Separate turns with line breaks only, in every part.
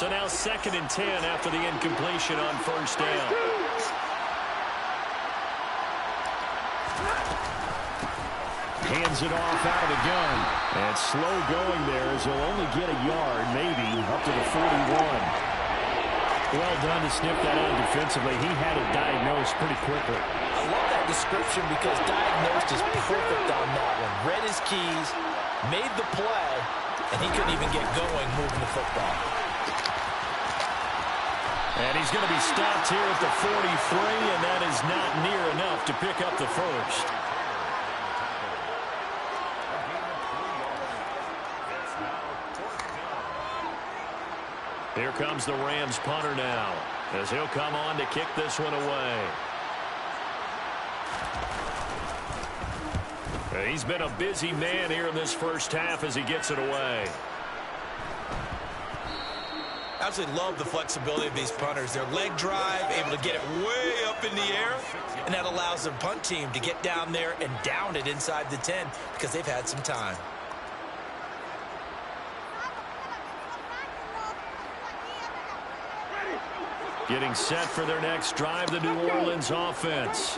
So now 2nd and 10 after the incompletion on first down. Hands it off out of the gun. And slow going there as he'll only get a yard, maybe, up to the 41. Well done to sniff that out defensively. He had it diagnosed pretty quickly.
I love that description because diagnosed is perfect on that one. Read his keys, made the play, and he couldn't even get going moving the football.
And he's going to be stopped here at the 43, and that is not near enough to pick up the first. Here comes the Rams punter now, as he'll come on to kick this one away. He's been a busy man here in this first half as he gets it away.
Absolutely love the flexibility of these punters. Their leg drive, able to get it way up in the air, and that allows their punt team to get down there and down it inside the 10 because they've had some time.
Getting set for their next drive, the New Orleans offense.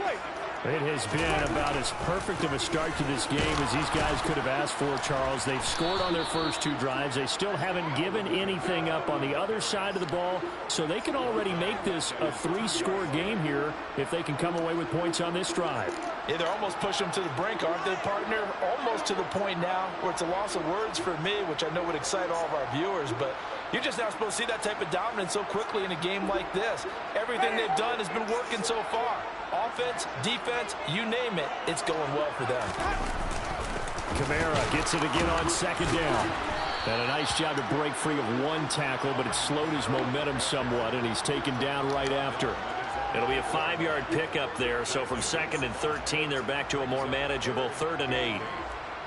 It has been about as perfect of a start to this game as these guys could have asked for, Charles. They've scored on their first 2 drives. They still haven't given anything up on the other side of the ball, so they can already make this a 3-score game here if they can come away with points on this drive.
Yeah, they're almost pushing them to the brink, aren't they, partner? Almost to the point now where it's a loss of words for me, which I know would excite all of our viewers, but you're just not supposed to see that type of dominance so quickly in a game like this. Everything they've done has been working so far. Offense, defense, you name it, it's going well for them.
Kamara gets it again on 2nd down. And a nice job to break free of 1 tackle, but it slowed his momentum somewhat, and he's taken down right after. It'll be a 5-yard pickup there, so from 2nd and 13, they're back to a more manageable 3rd and 8.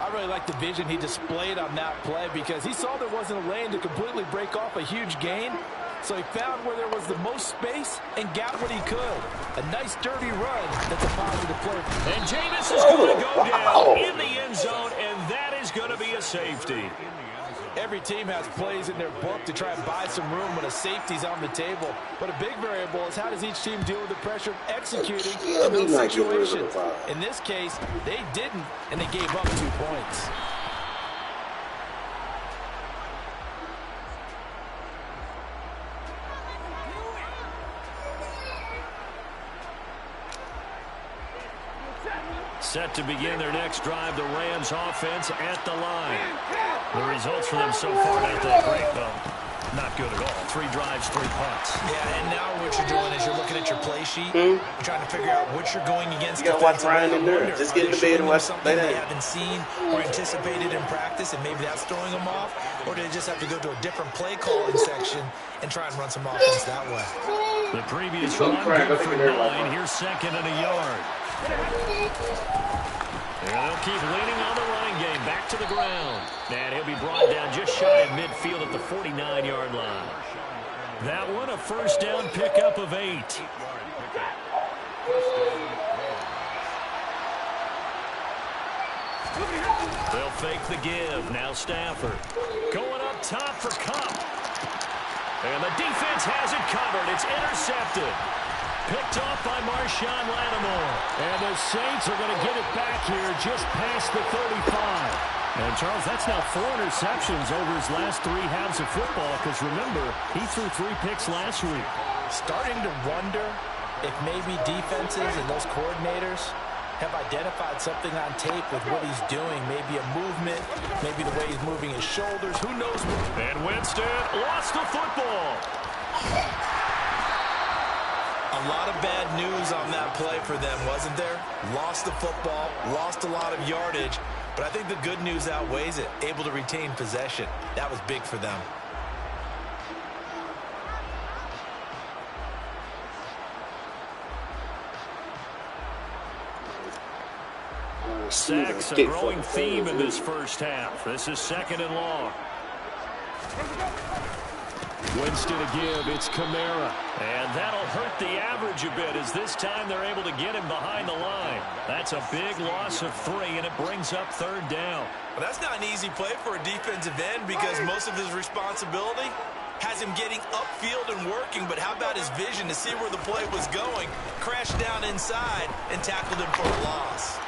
I really like the vision he displayed on that play because he saw there wasn't a lane to completely break off a huge gain. So he found where there was the most space and got what he could. A nice dirty run that's a positive play.
And Jameis is going to go down in the end zone, and that is going to be a safety.
Every team has plays in their book to try and buy some room when a safety's on the table. But a big variable is how does each team deal with the pressure of executing in those situations. In this case, they didn't, and they gave up 2 points.
Set to begin their next drive, the Rams offense at the line. The results for them so far not that great, though. Not good at all. 3 drives, 3 punts.
Yeah, and now what you're doing is you're looking at your play sheet, you're trying to figure out what you're going against.
You gotta watch Ryan and Durham. Just get in the bed and watch
something they haven't seen or anticipated in practice, and maybe that's throwing them off, or do they just have to go to a different play calling section and try and run some offense that way?
The previous run good for 9. Here's 2nd and a yard. And they'll keep leaning on the running game. Back to the ground. And he'll be brought down just shy of midfield at the 49-yard line. That one, a first down pickup of 8. They'll fake the give. Now Stafford. Going up top for Kupp. And the defense has it covered. It's intercepted. Picked off by Marshawn Lattimore. And the Saints are going to get it back here just past the 35. And, Charles, that's now 4 interceptions over his last 3 halves of football because, remember, he threw 3 picks last week.
Starting to wonder if maybe defenses and those coordinators have identified something on tape with what he's doing. Maybe a movement, maybe the way he's moving his shoulders. Who knows?
And Winston lost the football.
A lot of bad news on that play for them, wasn't there? Lost the football, lost a lot of yardage, but I think the good news outweighs it. Able to retain possession. That was big for them.
Sacks, a growing theme in this first half. This is 2nd and long. Winston to give, it's Kamara. And that'll hurt the average a bit as this time they're able to get him behind the line. That's a big loss of 3, and it brings up 3rd down.
Well, that's not an easy play for a defensive end because most of his responsibility has him getting upfield and working, but how about his vision to see where the play was going? Crashed down inside and tackled him for a loss.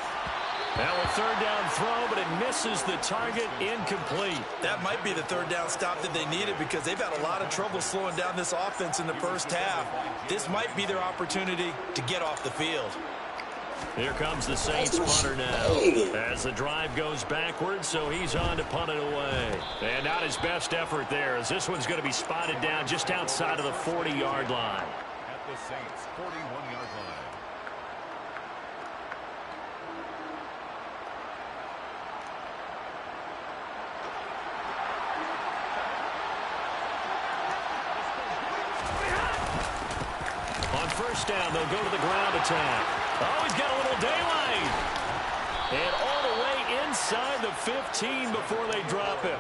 Now a third down throw, but it misses the target, incomplete.
That might be the third down stop that they needed because they've had a lot of trouble slowing down this offense in the first half. This might be their opportunity to get off the field.
Here comes the Saints punter now as the drive goes backwards, so he's on to punt it away. And not his best effort there, as this one's going to be spotted down just outside of the 40-yard line.
At the Saints' 41-yard line.
On first down, they'll go to the ground attack. Oh, he's got a little daylight. And all the way inside the 15 before they drop him.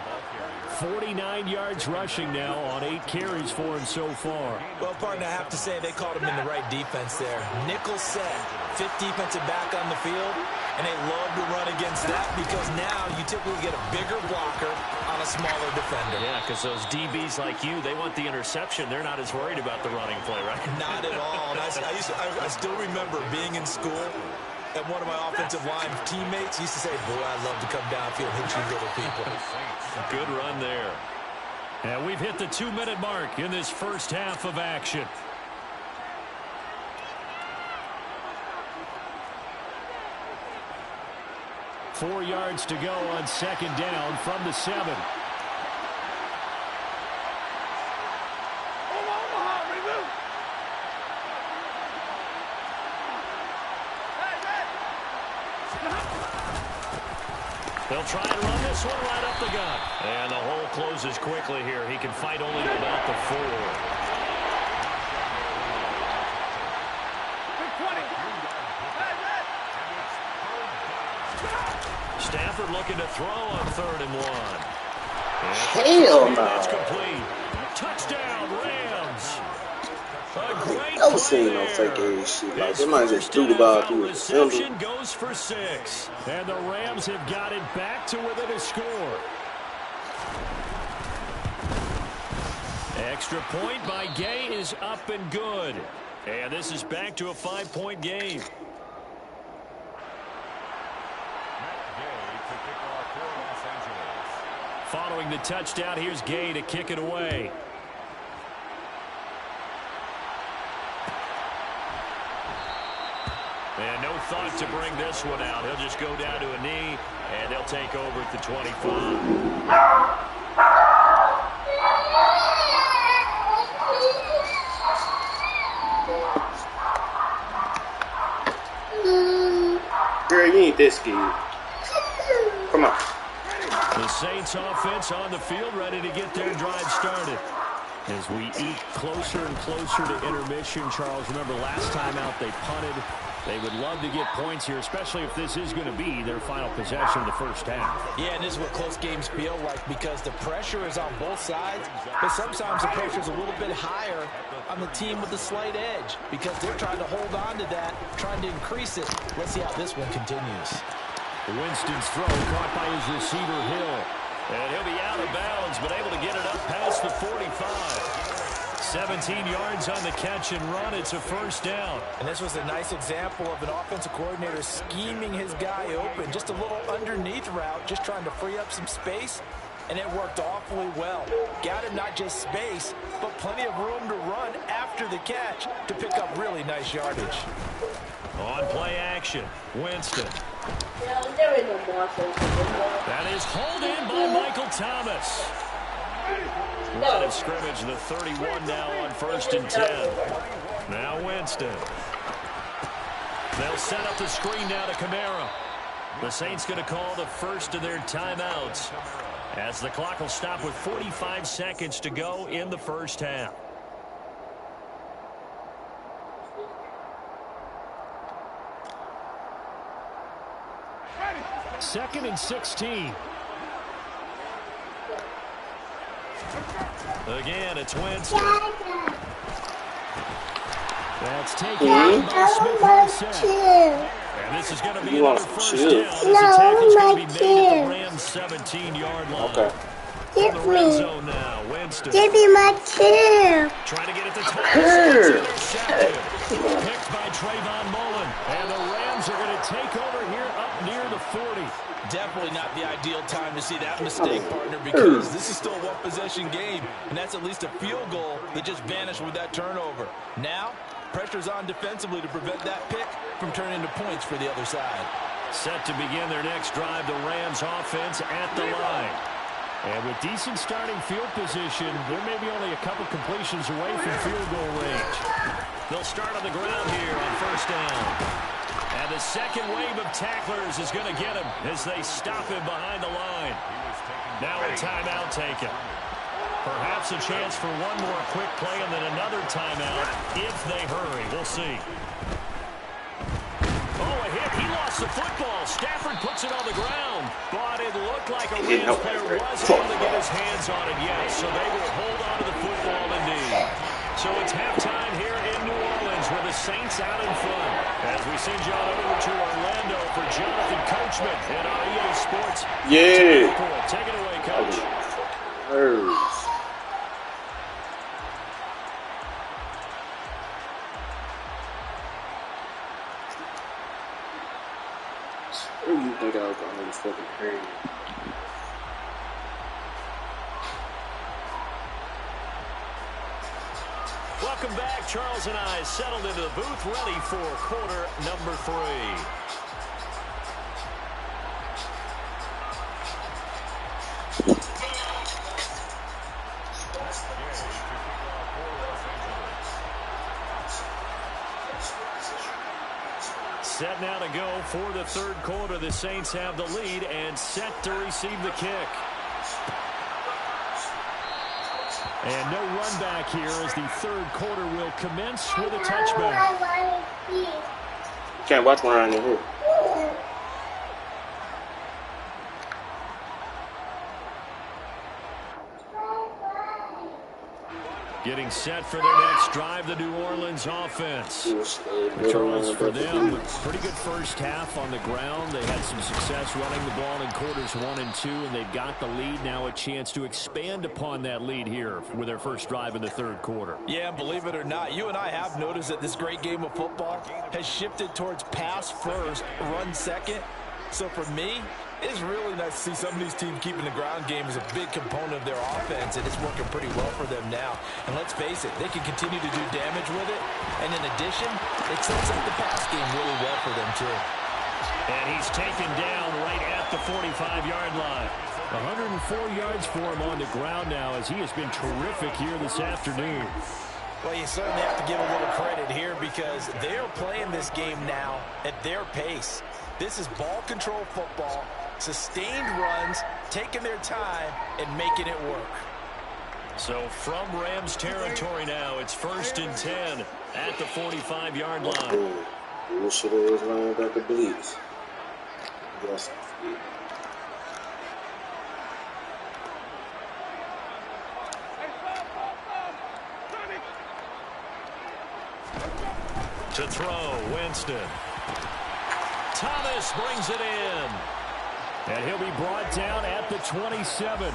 49 yards rushing now on 8 carries for him so far.
Well, partner, I have to say they called him in the right defense there. Nickel set, fifth defensive back on the field, and they love to run against that because now you typically get a bigger blocker on a smaller defender.
Yeah, because those DBs like you, they want the interception. They're not as worried about the running play, right?
Not at all. And I still remember being in school, and one of my offensive line teammates used to say, boy, I'd love to come downfield and hit you little people.
Good run there. And we've hit the 2-minute mark in this first half of action. Four yards to go on second down from the 7. They'll try and run this one right up the gut. And the hole closes quickly here. He can fight only to about the 4. Stafford looking to throw on 3rd and 1.
Hell no.
That's complete. Touchdown, Rams.
Never seen no fake ass shit like they might just do the ball through it.
Reception goes for 6. And the Rams have got it back to within a score. Extra point by Gay is up and good. And this is back to a 5-point game. Following the touchdown, here's Gay to kick it away. And no thought to bring this one out. He'll just go down to a knee, and they'll take over at the 25.
Girl, you ain't this scared. Come on.
The Saints offense on the field, ready to get their drive started. As we eat closer and closer to intermission, Charles, remember last time out they punted. They would love to get points here, especially if this is going to be their final possession of the first half.
Yeah, and this is what close games feel like because the pressure is on both sides, but sometimes the pressure is a little bit higher on the team with the slight edge because they're trying to hold on to that, trying to increase it. Let's see how this one continues.
Winston's throw caught by his receiver, Hill. And he'll be out of bounds, but able to get it up past the 45. 17 yards on the catch and run. It's a first down.
And this was a nice example of an offensive coordinator scheming his guy open. Just a little underneath route, just trying to free up some space. And it worked awfully well. Got him not just space, but plenty of room to run after the catch to pick up really nice yardage.
On play action, Winston. That is hauled in by Michael Thomas. Line of scrimmage, the 31 now on 1st and 10. Now Winston. They'll set up the screen now to Kamara. The Saints going to call the first of their timeouts as the clock will stop with 45 seconds to go in the first half. Second and 16. Again, it's Winston. That's taken by Smith. And And this is going to be another first down. This attack is going to be made at the Rams' 17-yard line.
Okay.
From the red zone now, Winston.
Give me my chip.
Trying to get it to Thomas. Intercepted. Picked by Trayvon Mullen. And the Rams are going to take over here up near the 40.
Definitely not the ideal time to see that mistake, partner, because this is still a one-possession game, and that's at least a field goal that just vanished with that turnover. Now, pressure's on defensively to prevent that pick from turning into points for the other side.
Set to begin their next drive, the Rams offense at the line. And with decent starting field position, there may be only a couple completions away from field goal range. They'll start on the ground here on first down. And the second wave of tacklers is going to get him as they stop him behind the line. Now a timeout taken. Perhaps a chance for one more quick play and then another timeout if they hurry. We'll see. Oh, a hit. He lost the football. Stafford puts it on the ground. But it looked like a Rams player was able to get his hands on it, yes. So they will hold on to the football indeed. So it's halftime here in New Orleans with the Saints out in front. As we send you on over to Orlando for Jonathan Coachman at our EA Sports.
Yeah.
Take it away, Coach.
Who do you think I was going to fucking crazy?
Welcome back. Charles and I settled into the booth, ready for quarter number 3. Set now to go for the third quarter. The Saints have the lead and set to receive the kick. And no run back here as the third quarter will commence with a touchback.
Can't watch one around here.
Getting set for their next drive, the New Orleans offense. Charles, for them, pretty good first half on the ground. They had some success running the ball in quarters 1 and 2, and they've got the lead. Now a chance to expand upon that lead here with their first drive in the third quarter.
Yeah, believe it or not, you and I have noticed that this great game of football has shifted towards pass first, run second. So for me, it's really nice to see some of these teams keeping the ground game as a big component of their offense, and it's working pretty well for them now. And let's face it, they can continue to do damage with it. And in addition, it sets up the pass game really well for them, too.
And he's taken down right at the 45-yard line. 104 yards for him on the ground now as he has been terrific here this afternoon.
Well, you certainly have to give a little credit here because they're playing this game now at their pace. This is ball control football, sustained runs, taking their time, and making it work.
So from Rams territory now, it's 1st and 10 at the 45-yard line.
You should have lined up the bleeds. Yes.
To throw, Winston. Thomas brings it in. And he'll be brought down at the 27.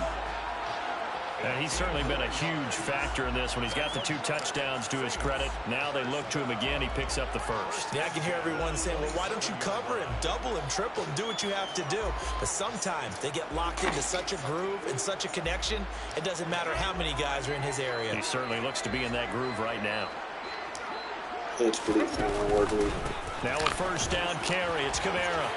And he's certainly been a huge factor in this when he's got the 2 touchdowns to his credit. Now they look to him again. He picks up the first.
Yeah, I can hear everyone saying, well, why don't you cover him, double him, triple him, do what you have to do. But sometimes they get locked into such a groove and such a connection, it doesn't matter how many guys are in his area.
He certainly looks to be in that groove right now.
It's pretty fun.
Now a first down carry. It's Kamara.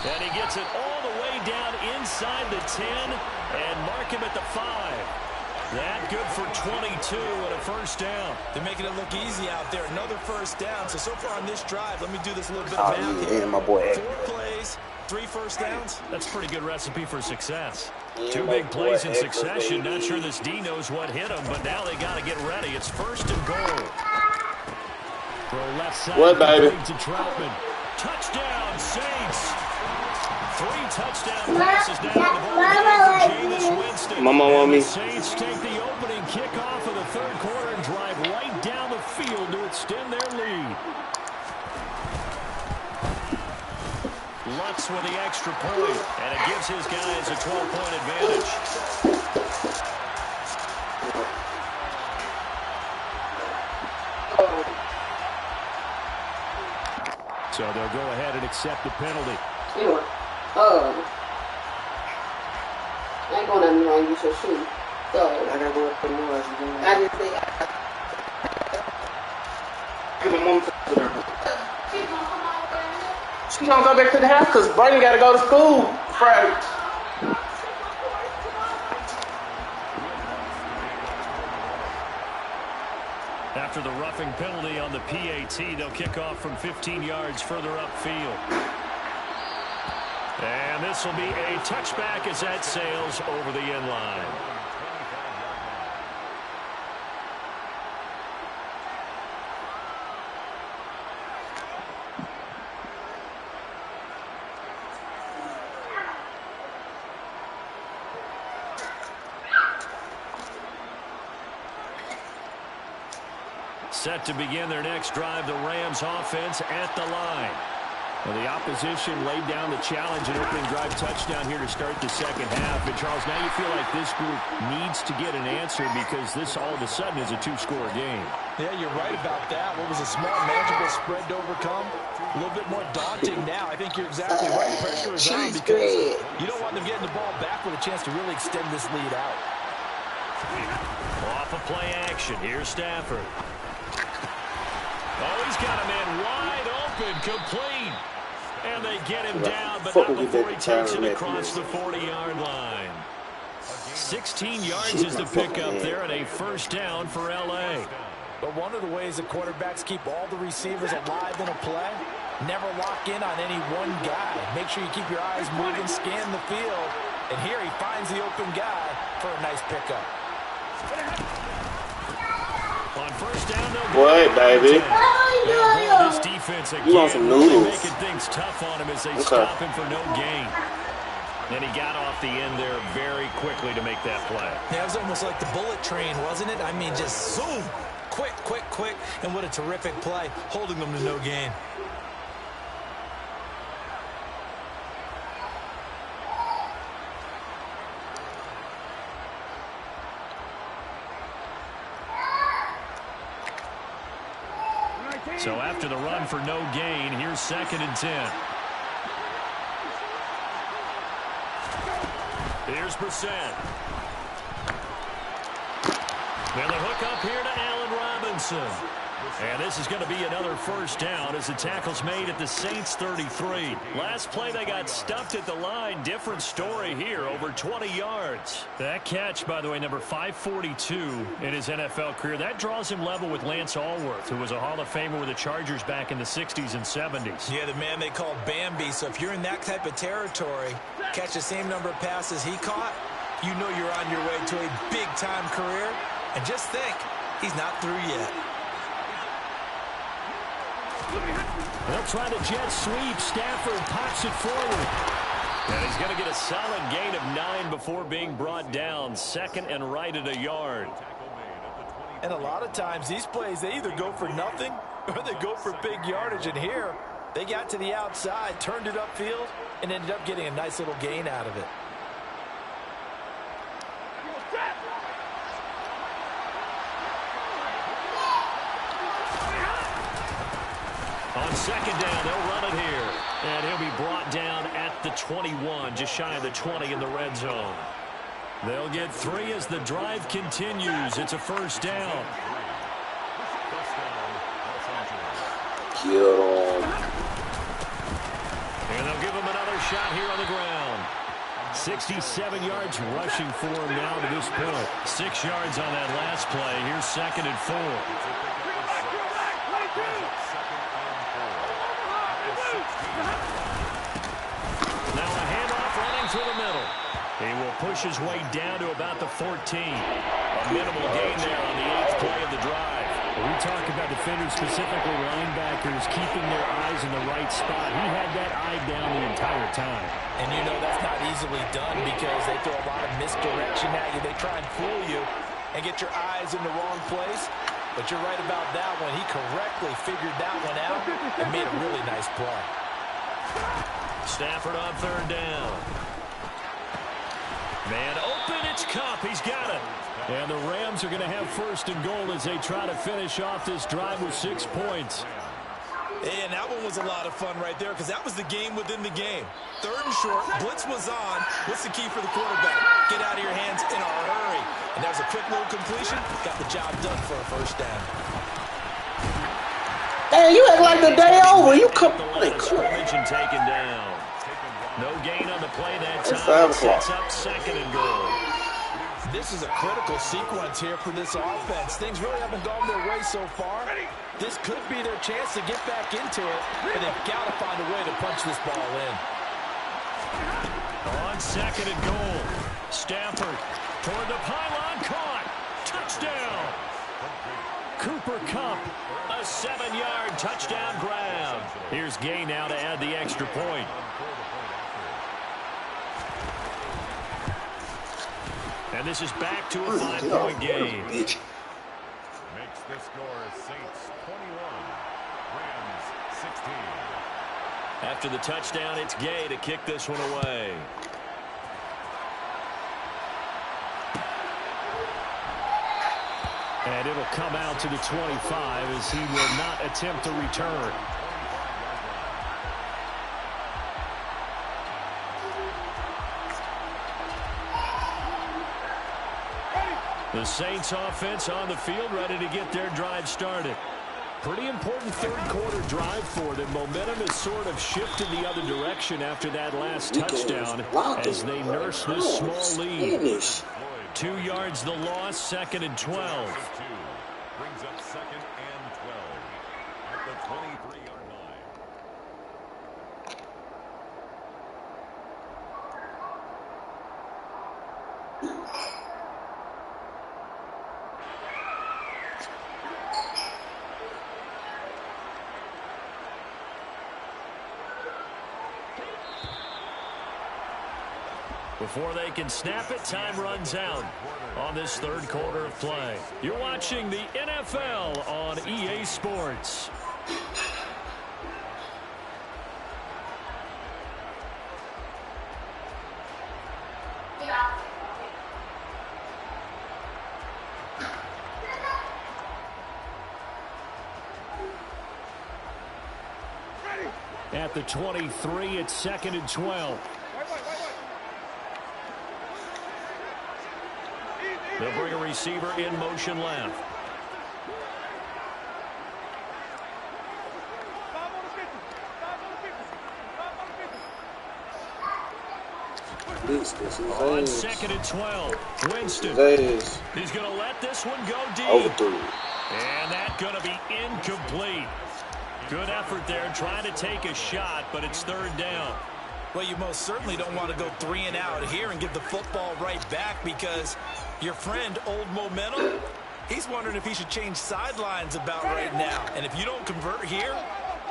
And he gets it all the way down inside the 10 and mark him at the 5. That good for 22 and a first down.
They're making it look easy out there. Another first down. So far on this drive, let me do this little bit of math here.
My boy.
4 plays, 3 first downs.
That's a pretty good recipe for success. 2 big plays in succession. Not sure this D knows what hit him, but now they got to get ready. It's 1st and goal. Throw left side.
What, baby?
To Troutman. Touchdown, Saints. 3 touchdown passes down the ball for Jameis Winston.
Mama want me.
The Saints take the opening kickoff of the third quarter and drive right down the field to extend their lead. Lutz with the extra point, and it gives his guys a 12-point advantage. So they'll go ahead and accept the penalty.
Anyway, I ain't going to wrong. You should shoot. So
I gotta go up the noise.
I just say,
Give a moment to her. She gonna go back to the house because Brayden gotta go to school Friday.
After the roughing penalty on the PAT, they'll kick off from 15 yards further upfield. And this will be a touchback as that sails over the end line. Set to begin their next drive, the Rams offense at the line. Well, the opposition laid down the challenge and opening drive touchdown here to start the second half. And, Charles, now you feel like this group needs to get an answer because this all of a sudden is a two-score game.
Yeah, you're right about that. What was a small, manageable spread to overcome? A little bit more daunting now. I think you're exactly right. Pressure is on because you don't want them getting the ball back with a chance to really extend this lead out.
Off of play action. Here's Stafford. Oh, he's got a man wide open, complete. And they get him down, but not before he takes it across the 40-yard line. 16 yards is the pickup there and a first down for L.A.
But one of the ways that quarterbacks keep all the receivers alive in a play, never lock in on any one guy. Make sure you keep your eyes moving, scan the field. And here he finds the open guy for a nice pickup.
On first down,
What, baby?
This defense
You want some noodles?
making things tough on him as they stop him for no gain. And he got off the end there very quickly to make that play.
Yeah, it was almost like the bullet train, wasn't it? I mean, just zoom. Quick, quick, quick. And what a terrific play, holding them to no gain.
So after the run for no gain, here's 2nd and 10. Here's Brissett. And the hook up here to Allen Robinson. And this is going to be another first down as the tackle's made at the Saints 33. Last play they got stuffed at the line. Different story here, over 20 yards. That catch, by the way, number 542 in his NFL career. That draws him level with Lance Allworth, who was a Hall of Famer with the Chargers back in the 60s and 70s.
Yeah, the man they called Bambi. So if you're in that type of territory, catch the same number of passes he caught, you know you're on your way to a big-time career. And just think, he's not through yet.
They'll try the jet sweep. Stafford pops it forward. And he's going to get a solid gain of 9 before being brought down. 2nd and right at a yard.
And a lot of times these plays, they either go for nothing or they go for big yardage. And here, they got to the outside, turned it upfield, and ended up getting a nice little gain out of it.
On 2nd down, they'll run it here. And he'll be brought down at the 21, just shy of the 20 in the red zone. They'll get 3 as the drive continues. It's a first down. And they'll give him another shot here on the ground. 67 yards rushing for him now to this point. 6 yards on that last play. Here's 2nd and 4. Now a handoff running through the middle. He will push his way down to about the 14. A minimal gain there on the 8th play of the drive.
We talk about defenders, specifically linebackers, keeping their eyes in the right spot. He had that eye down the entire time.
And you know that's not easily done because they throw a lot of misdirection at you. They try and fool you and get your eyes in the wrong place. But you're right about that one. He correctly figured that one out and made a really nice play.
Stafford on third down. Man open, it's Kupp. He's got it.
And the Rams are going to have first and goal as they try to finish off this drive with 6 points.
And that one was a lot of fun right there because that was the game within the game. Third and short, blitz was on. What's the key for the quarterback? Get out of your hands in a hurry. And that was a quick little completion. Got the job done for a first down.
Hey, you act like the day over. You come
and taken down. No gain on the play that time. It sets up second and goal.
This is a critical sequence here for this offense. Things really haven't gone their way so far. This could be their chance to get back into it, but they've got to find a way to punch this ball in.
On second and goal, Stafford toward the pylon, caught. Touchdown. Cooper Kupp, a 7-yard touchdown grab. Here's Gay now to add the extra point. And this is back to a 5-point game.
Makes the score Saints 21, Rams 16.
After the touchdown, it's Gay to kick this one away.
And it'll come out to the 25 as he will not attempt to return. The Saints offense on the field ready to get their drive started. Pretty important third quarter drive for them. Momentum has sort of shifted the other direction after that last touchdown as they nurse this small lead.
2 yards the loss, second and 12.
Brings up second and 12 at the 23-yard line.
Before they can snap it, time runs out on this third quarter of play. You're watching the NFL on EA Sports.
At the 23, it's second and 12.
They'll bring a receiver in motion left. On second and 12, Winston. He's going to let this one go deep. And that's going to be incomplete. Good effort there trying to take a shot, but it's third down.
Well, you most certainly don't want to go 3 and out here and give the football right back because your friend, Old Momentum, he's wondering if he should change sidelines about right now. And if you don't convert here,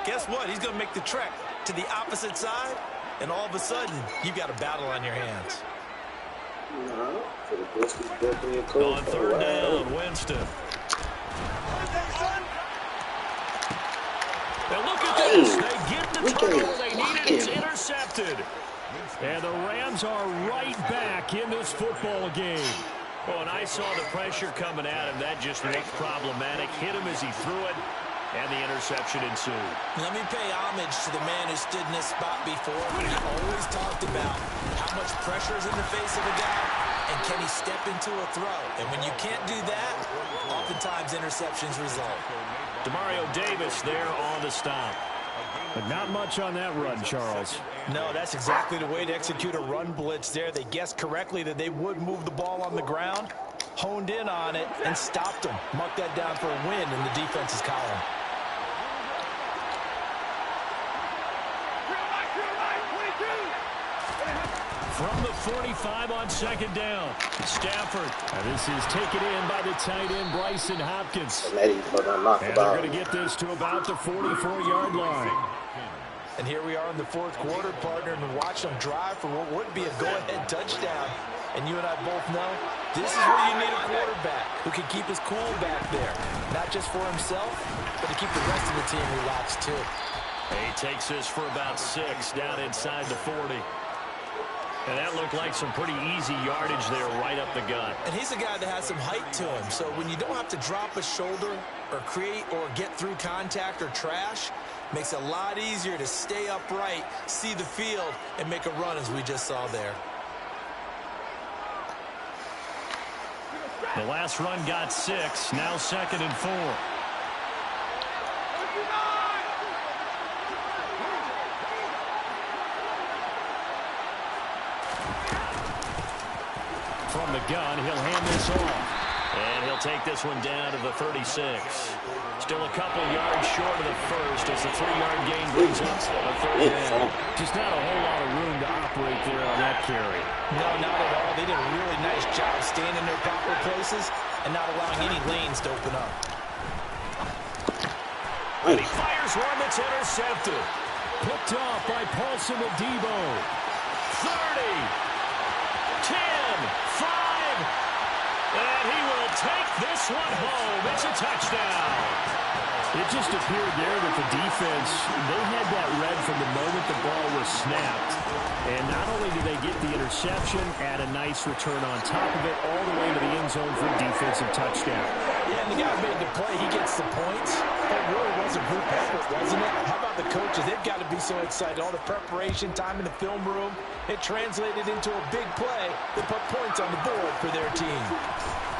guess what? He's going to make the trek to the opposite side, and all of a sudden, you've got a battle on your hands.
On third down, Winston. Now look at this. They get the turnover they needed. It's intercepted. And the Rams are right back in this football game. Oh, and I saw the pressure coming at him. That just looked problematic. Hit him as he threw it, and the interception ensued.
Let me pay homage to the man who stood in this spot before. He always talked about how much pressure is in the face of a guy, and can he step into a throw. And when you can't do that, oftentimes interceptions result.
Demario Davis there on the stop.
But not much on that run, Charles.
No, that's exactly the way to execute a run blitz there. They guessed correctly that they would move the ball on the ground, honed in on it, and stopped them. Mark that down for a win in the defense's column.
From the 45 on second down, Stafford.
And this is taken in by the tight end, Bryson Hopkins.
And
they're going to get this to about the 44-yard line.
And here we are in the fourth quarter, partner, and watch them drive for what would be a go-ahead touchdown. And you and I both know this is where you need a quarterback who can keep his cool back there. Not just for himself, but to keep the rest of the team relaxed, too.
He takes this for about 6 down inside the 40. And that looked like some pretty easy yardage there right up the gut.
And he's a guy that has some height to him. So when you don't have to drop a shoulder or create or get through contact or trash, makes it a lot easier to stay upright, see the field, and make a run as we just saw there.
The last run got 6. Now 2nd and 4. From the gun, he'll hand this off. And he'll take this one down to the 36. Still a couple yards short of the first as the 3-yard gain brings up a 3rd down. Just not a whole lot of room to operate there on that carry.
No, not at all. They did a really nice job staying in their proper places and not allowing any lanes to open up.
And he fires one that's intercepted.
Picked off by Paulson Adebo.
30. 10, 5, and he will take this one home. It's a touchdown.
It just appeared there that the defense, they had that read from the moment the ball was snapped. And not only did they get the interception, add a nice return on top of it, all the way to the end zone for a defensive touchdown.
Yeah, and the guy made the play. He gets the points. That really was a group effort, wasn't it? How about the coaches? They've got to be so excited. All the preparation time in the film room, it translated into a big play that put points on the board for their team.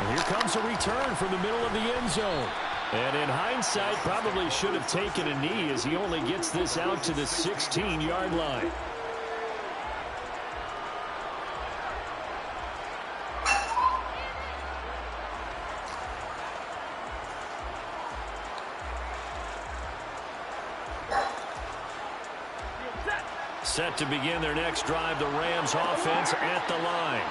And here comes a return from the middle of the end zone.
And in hindsight, probably should have taken a knee as he only gets this out to the 16-yard line. Set to begin their next drive, the Rams offense at the line.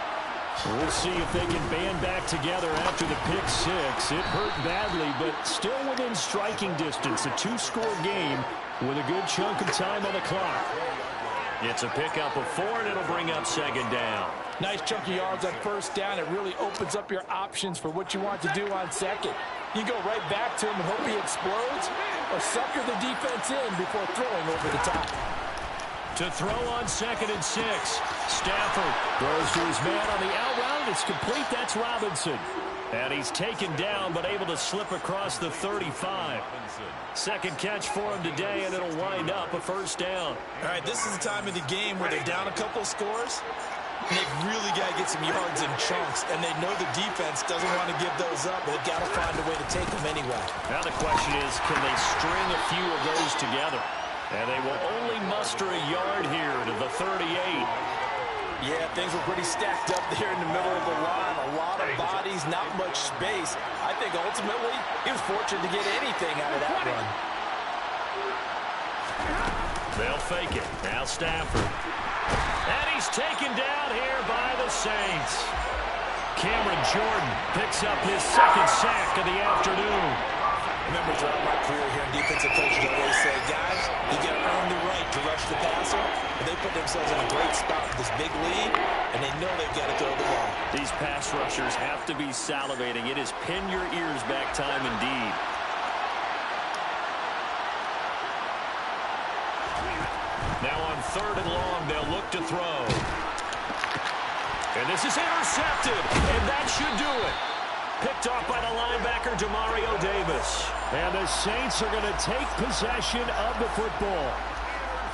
We'll see if they can band back together after the pick 6. It hurt badly, but still within striking distance. A 2-score game with a good chunk of time on the clock. It's a pickup of 4, and it'll bring up 2nd down.
Nice chunk of yards on 1st down. It really opens up your options for what you want to do on 2nd. You go right back to him and hope he explodes, or sucker the defense in before throwing over the top.
To throw on 2nd and 6. Stafford throws to his man on the out route. It's complete. That's Robinson. And he's taken down, but able to slip across the 35. 2nd catch for him today, and it'll wind up a 1st down.
All right, this is the time of the game where they're down a couple scores, and they've really got to get some yards in chunks, and they know the defense doesn't want to give those up, but they've got to find a way to take them anyway.
Now the question is, can they string a few of those together? And they will only muster a yard here to the 38.
Yeah, things were pretty stacked up there in the middle of the line. A lot of bodies, not much space. I think ultimately he was fortunate to get anything out of that run.
They'll fake it. Now Stafford. And he's taken down here by the Saints. Cameron Jordan picks up his 2nd sack of the afternoon.
Remember, throughout my career here in defensive coaches, I always say, guys, you got to earn the right to rush the passer. But they put themselves in a great spot with this big lead, and they know they've got to throw the ball.
These pass rushers have to be salivating. It is pin your ears back time indeed. Now on 3rd and long, they'll look to throw. And this is intercepted, and that should do it. Picked off by the linebacker, Demario Davis.
And the Saints are going to take possession of the football.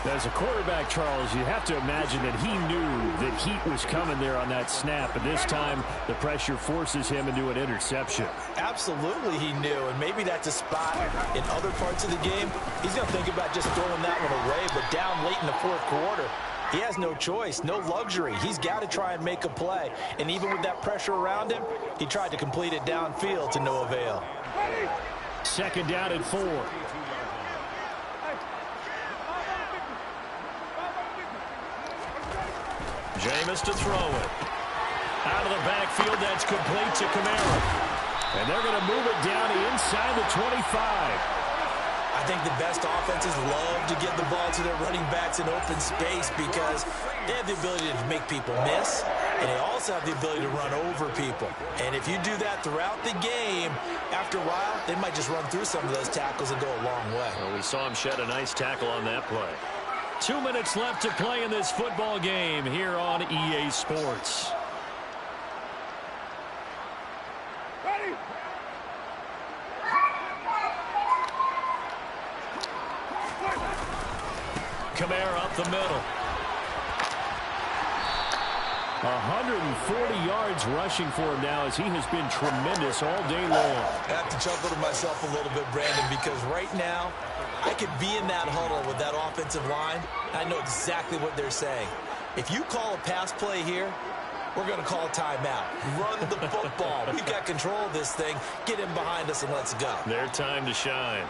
As a quarterback, Charles, you have to imagine that he knew that heat was coming there on that snap. And this time, the pressure forces him into an interception.
Absolutely he knew, and maybe that's a spot in other parts of the game. He's going to think about just throwing that one away, but down late in the 4th quarter, he has no choice, no luxury. He's got to try and make a play. And even with that pressure around him, he tried to complete it downfield to no avail.
2nd down and 4.
Jameis to throw it. Out of the backfield, that's complete to Kamara.
And they're going to move it down inside the 25.
I think the best offenses love to get the ball to their running backs in open space because they have the ability to make people miss, and they also have the ability to run over people. And if you do that throughout the game, after a while, they might just run through some of those tackles and go a long way.
Well, we saw him shed a nice tackle on that play. 2 minutes left to play in this football game here on EA Sports. Kamara up the middle. 140 yards rushing for him now as he has been tremendous all day long.
I have to chuckle to myself a little bit, Brandon, because right now I could be in that huddle with that offensive line. I know exactly what they're saying. If you call a pass play here, we're going to call a timeout. Run the football. We've got control of this thing. Get in behind us and let's go.
Their time to shine.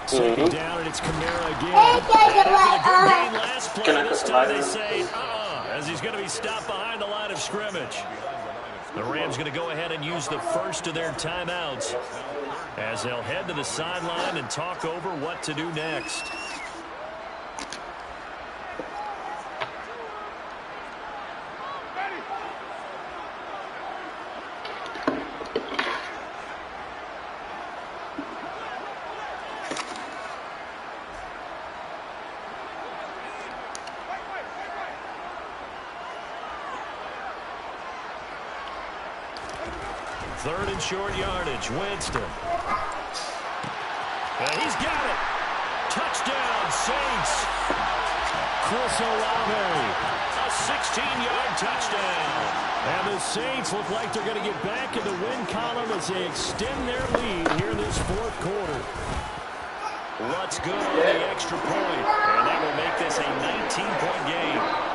Second down, and it's Kamara again. After the good game last play, this time they say, as he's going to be stopped behind the line of scrimmage. The Rams going to go ahead and use the first of their timeouts as they'll head to the sideline and talk over what to do next. Third and short yardage. Winston. And he's got it. Touchdown, Saints. Chris Olave. A 16-yard touchdown. And the Saints look like they're going to get back in the win column as they extend their lead here in this fourth quarter. What's good on the extra point? And that will make this a 19-point game.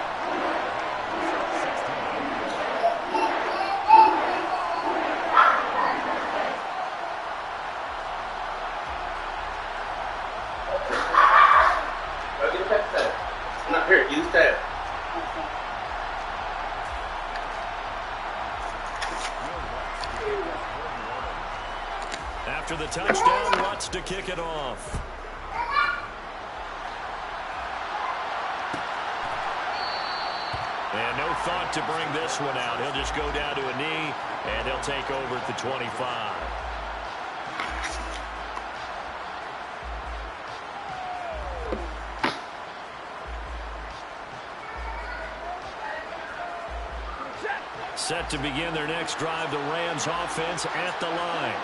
Here, use that.
After the touchdown, Lutz to kick it off. And no thought to bring this one out. He'll just go down to a knee, and he'll take over at the 25. Set to begin their next drive, the Rams offense at the line.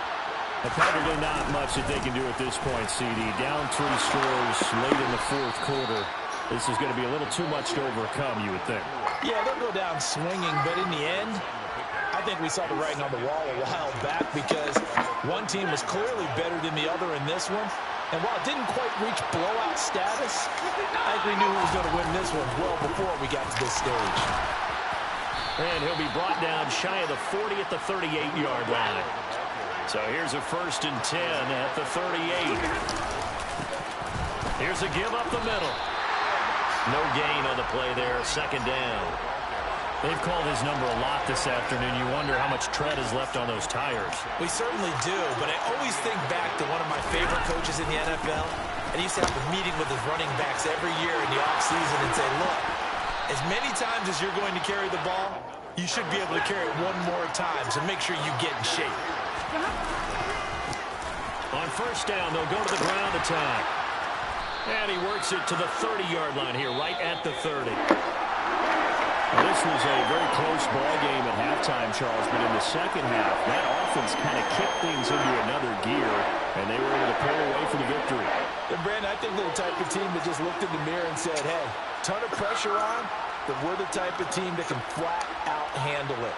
Probably not much that they can do at this point, CD. Down 3 scores late in the fourth quarter. This is going to be a little too much to overcome, you would think.
Yeah, they'll go down swinging, but in the end, I think we saw the writing on the wall a while back because one team was clearly better than the other in this one. And while it didn't quite reach blowout status, I think we knew who was going to win this one well before we got to this stage.
And he'll be brought down shy of the 40 at the 38-yard line. So here's a 1st and 10 at the 38. Here's a give up the middle. No gain on the play there, 2nd down. They've called his number a lot this afternoon. You wonder how much tread is left on those tires.
We certainly do, but I always think back to one of my favorite coaches in the NFL. And he used to have a meeting with his running backs every year in the offseason and say, look, as many times as you're going to carry the ball, you should be able to carry it one more time, so make sure you get in shape.
On 1st down, they'll go to the ground attack. And he works it to the 30-yard line here, right at the 30. Well, this was a very close ball game at halftime, Charles, but in the second half, that offense kind of kicked things into another gear, and they were able to pull away for the victory.
And Brandon, I think they're the type of team that just looked in the mirror and said, hey, ton of pressure on, but we're the type of team that can flat out handle it.